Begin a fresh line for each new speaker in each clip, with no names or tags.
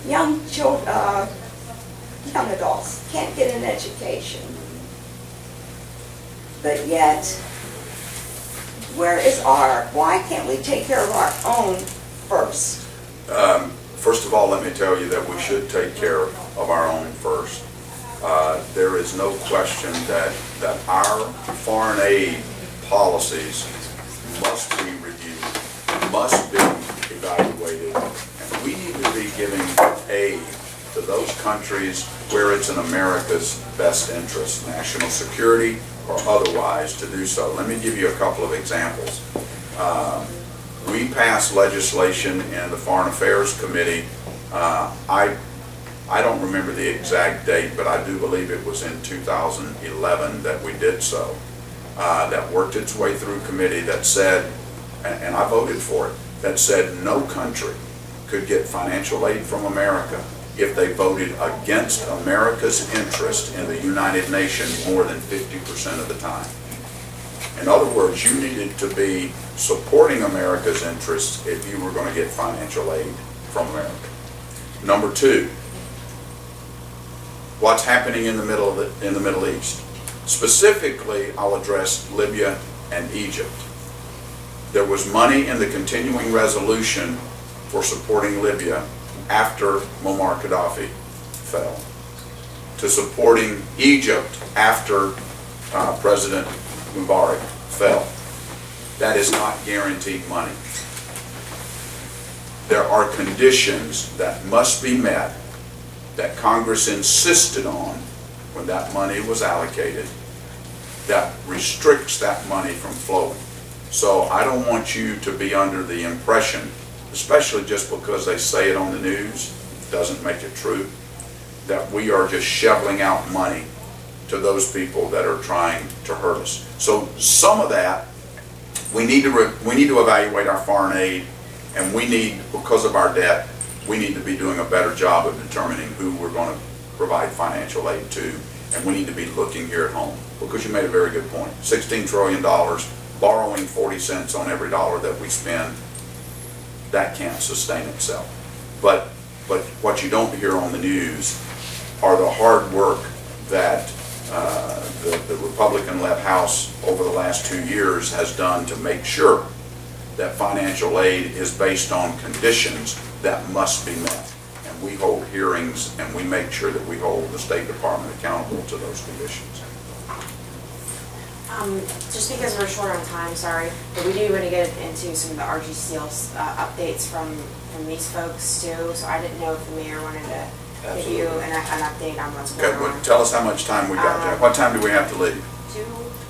young children, young adults can't get an education. But yet, why can't we take care of our own first?
First of all, let me tell you that we should take care of our own first. There is no question that our foreign aid policies must be reviewed, must be evaluated, and we need to be giving aid to those countries where it's in America's best interest, national security or otherwise, to do so. Let me give you a couple of examples. We passed legislation in the Foreign Affairs Committee. I don't remember the exact date, but I do believe it was in 2011 that we did so. That worked its way through committee that said, and I voted for it, that said no country could get financial aid from America if they voted against America's interest in the United Nations more than 50% of the time. In other words, you needed to be supporting America's interests if you were going to get financial aid from America. Number two, what's happening in the Middle East. Specifically, I'll address Libya and Egypt. There was money in the continuing resolution for supporting Libya after Muammar Gaddafi fell, to supporting Egypt after President Mubarak fell. That is not guaranteed money. There are conditions that must be met that Congress insisted on when that money was allocated that restricts that money from flowing. So I don't want you to be under the impression, especially just because they say it on the news, doesn't make it true, that we are just shoveling out money to those people that are trying to hurt us. So some of that, we need to evaluate our foreign aid, and we need, because of our debt, we need to be doing a better job of determining who we're going to provide financial aid to, and we need to be looking here at home. Because you made a very good point. $16 trillion, borrowing 40 cents on every dollar that we spend, that can't sustain itself. But what you don't hear on the news are the hard work that the Republican-led House over the last 2 years has done to make sure that financial aid is based on conditions that must be met. And we hold hearings and we make sure that we hold the State Department accountable to those conditions.
Just because we're short on time, sorry, but we do want to get into some of the RG Steel updates from these folks too. So I didn't know if the mayor wanted to give you an update on what's going on.
Well, tell us how much time we got, Jack. What time do we have to leave?
2.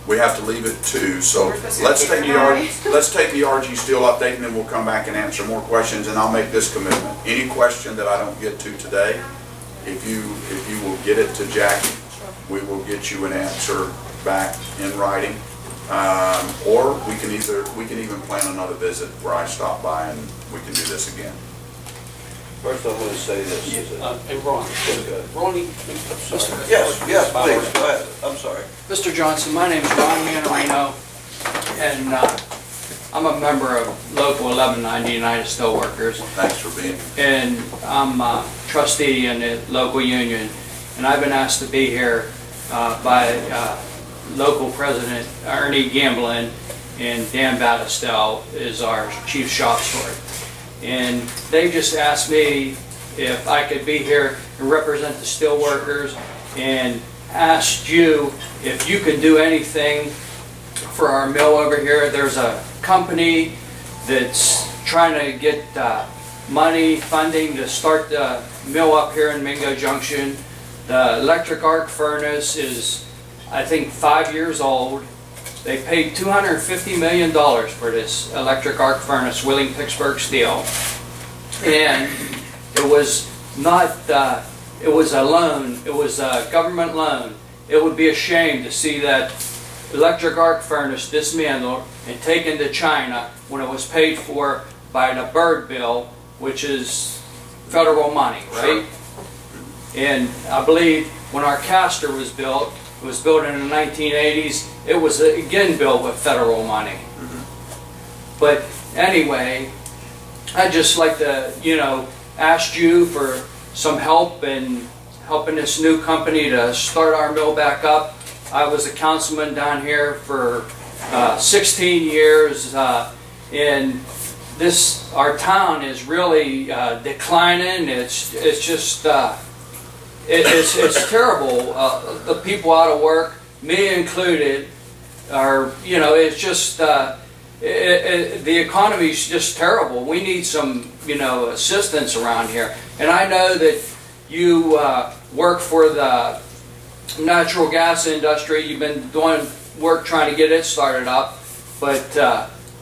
We have to leave at 2. So let's take the RG Steel update, and then we'll come back and answer more questions. And I'll make this commitment: any question that I don't get to today, if you will get it to Jackie, we will get you an answer back in writing, or we can even plan another visit where I stop by and we can do this again.
First, I'm going to say this.
Hey, Ron. Ronnie.
Yes, please, go ahead. I'm sorry.
Mr. Johnson, my name is Don Manarino, and I'm a member of Local 1190 United Steelworkers.
Thanks for being here.
And I'm a trustee in the local union, and I've been asked to be here by local president Ernie Gamblin, and Dan Battistel is our chief shop steward. And they just asked me if I could be here and represent the steel workers, and asked you if you can do anything for our mill over here. There's a company that's trying to get funding to start the mill up here in Mingo Junction. The electric arc furnace is, I think, 5 years old. They paid $250 million for this electric arc furnace, Wheeling-Pittsburgh Steel. And it was not, it was a loan, it was a government loan. It would be a shame to see that electric arc furnace dismantled and taken to China when it was paid for by the Bird Bill, which is federal money, right? And I believe when our caster was built, it was built in the 1980s, it was again built with federal money. But anyway, I'd just like to, ask you for some help in helping this new company to start our mill back up. I was a councilman down here for 16 years, and our town is really declining. It's just it's terrible. The people out of work, me included, are, you know, it's just the economy's just terrible. We need some, you know, assistance around here. And I know that you work for the natural gas industry. You've been doing work trying to get it started up, but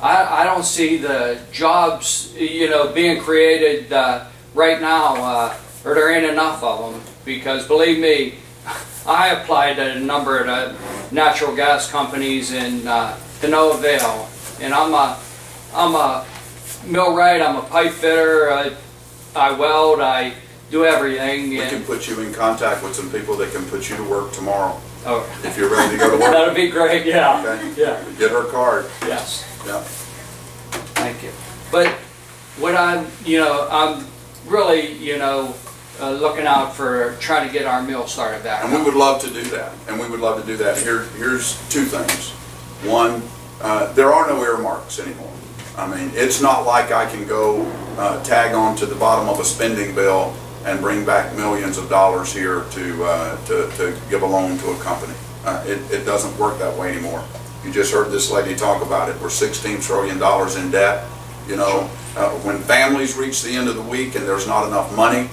I don't see the jobs, you know, being created right now, or there ain't enough of them. Because believe me, I applied at a number of the natural gas companies and to no avail. And I'm a millwright, I'm a pipe fitter, I weld, I do everything.
We can put you in contact with some people that can put you to work tomorrow.
Oh.
If you're ready to go to work.
That would be great, yeah.
Okay?
Yeah.
Get her card.
Yes.
Yeah.
Thank you. But what I'm really, you know, looking out for trying to get our mill started back.
And we would love to do that. And we would love to do that. Here's two things. One, there are no earmarks anymore. I mean, it's not like I can go tag on to the bottom of a spending bill and bring back millions of dollars here to give a loan to a company. It doesn't work that way anymore. You just heard this lady talk about it. We're $16 trillion in debt. You know, when families reach the end of the week and there's not enough money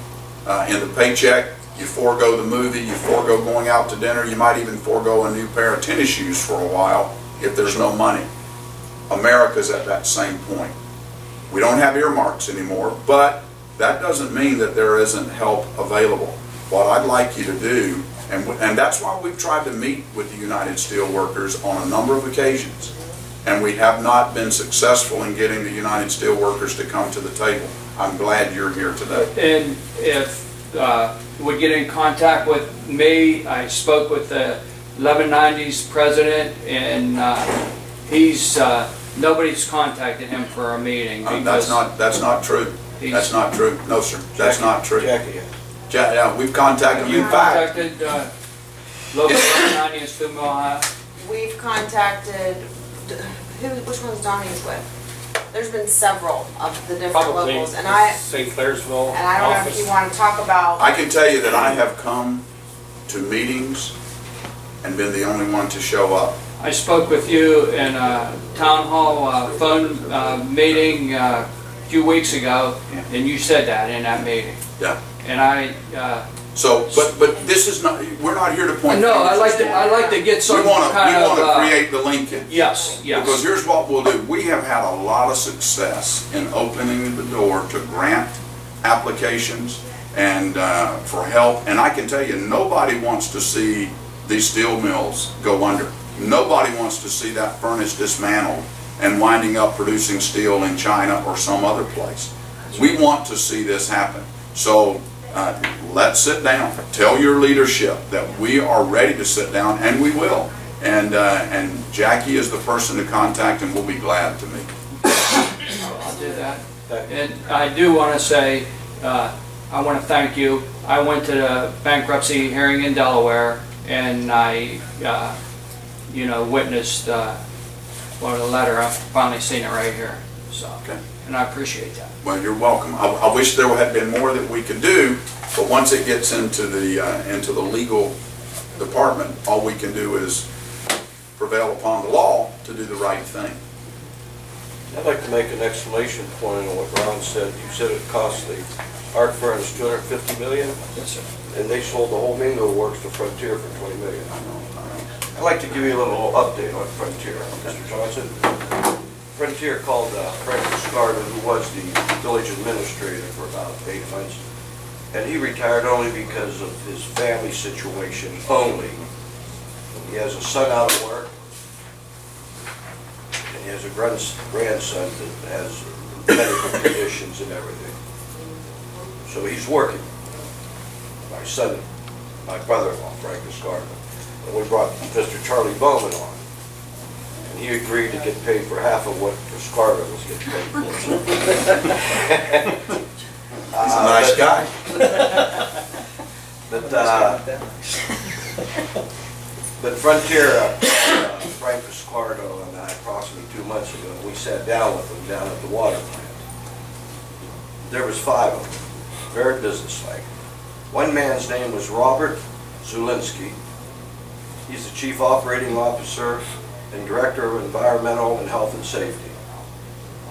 in the paycheck, you forego the movie, you forego going out to dinner, you might even forego a new pair of tennis shoes for a while if there's no money. America's at that same point. We don't have earmarks anymore, but that doesn't mean that there isn't help available. What I'd like you to do, and that's why we've tried to meet with the United Steelworkers on a number of occasions, and we have not been successful in getting the United Steelworkers to come to the table. I'm glad you're here today.
And if would get in contact with me, I spoke with the 1190's president, and he's nobody's contacted him for a meeting.
That's not true. That's not true. No, sir. That's not true.
Jackie.
Yeah, we've contacted
You
him. In fact,
contacted local 1190 in Steubenville, Ohio?
We've contacted, which one's Donnie's with? There's been several of the different
Probably
locals, and
St. Clairsville
I don't know if
office.
you want to talk about.
I can tell you that I have come to meetings and been the only one to show up.
I spoke with you in a town hall phone meeting a few weeks ago, and you said that in that meeting.
Yeah.
And I.
So, but this is not. We're not here to point.
No,
fingers.
I like to get some
We want to
of.
create the linkage.
Yes, yes.
Because here's what we'll do. We have had a lot of success in opening the door to grant applications and for help. And I can tell you, nobody wants to see these steel mills go under. Nobody wants to see that furnace dismantled and winding up producing steel in China or some other place. We want to see this happen. So let's sit down. Tell your leadership that we are ready to sit down, and we will. And Jackie is the person to contact, and we'll be glad to meet.
I'll do that. And I do want to say, I want to thank you. I went to the bankruptcy hearing in Delaware, and I, witnessed the letter. I've finally seen it right here. So,
okay.
And I appreciate that.
Well, you're welcome. I wish there had been more that we could do, but once it gets into the legal department, all we can do is prevail upon the law to do the right thing.
I'd like to make an exclamation point on what Ron said. You said it cost the arc furnace $250 million?
Yes, sir.
And they sold the whole Mingo works to Frontier for $20 million. I'd like to give you a little update on Frontier, Mr. Johnson. Frontier called Frank Escarda, who was the village administrator for about 8 months, and he retired only because of his family situation only. He has a son out of work, and he has a grandson that has medical conditions and everything. So he's working. My son, my brother-in-law, Frank Escarda, and we brought Mr. Charlie Bowman on. And he agreed to get paid for half of what Escarda was getting paid for.
He's a nice guy.
But Frontier, Frank Piscardo and I, approximately 2 months ago, we sat down with them down at the water plant. There was 5 of them, very businesslike. One man's name was Robert Zulinski. He's the Chief Operating Officer and Director of Environmental and Health and Safety.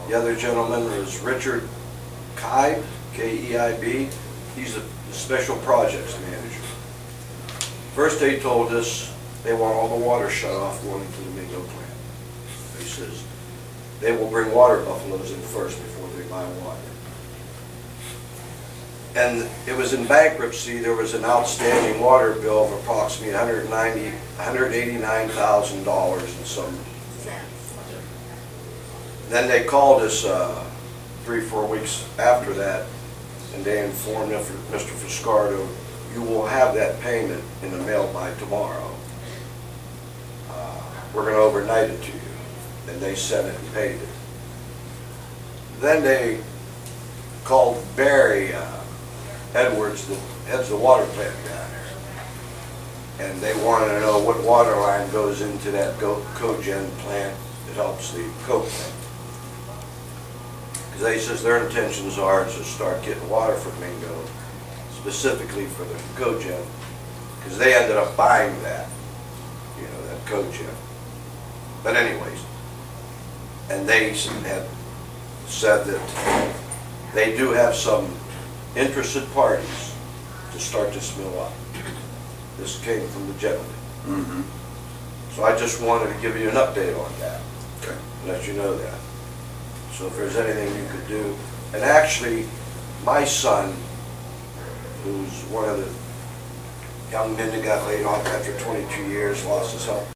The other gentleman was Richard Keib, K-E-I-B. He's the Special Projects Manager. First they told us they want all the water shut off going into the Mingo plant. He says they will bring water buffaloes in first before they buy water. And it was in bankruptcy. There was an outstanding water bill of approximately $189,000 and some. Then they called us 3-4 weeks after that, and they informed Mr. Fiscardo, you will have that payment in the mail by tomorrow. We're going to overnight it to you. And they sent it and paid it. Then they called Barry Edwards, that heads the water plant down there. And they wanted to know what water line goes into that cogen plant that helps the coke plant. Because they says their intentions are to start getting water from Mingo, specifically for the cogen, because they ended up buying that, you know, that cogen. But anyways, and they had said that they do have some interested parties to start this mill up. This came from the gentleman.
Mm-hmm.
So I just wanted to give you an update on that.
Okay.
Let you know that. So if there's anything you could do, and actually, my son, who's one of the young men that got laid off after 22 years, lost his health.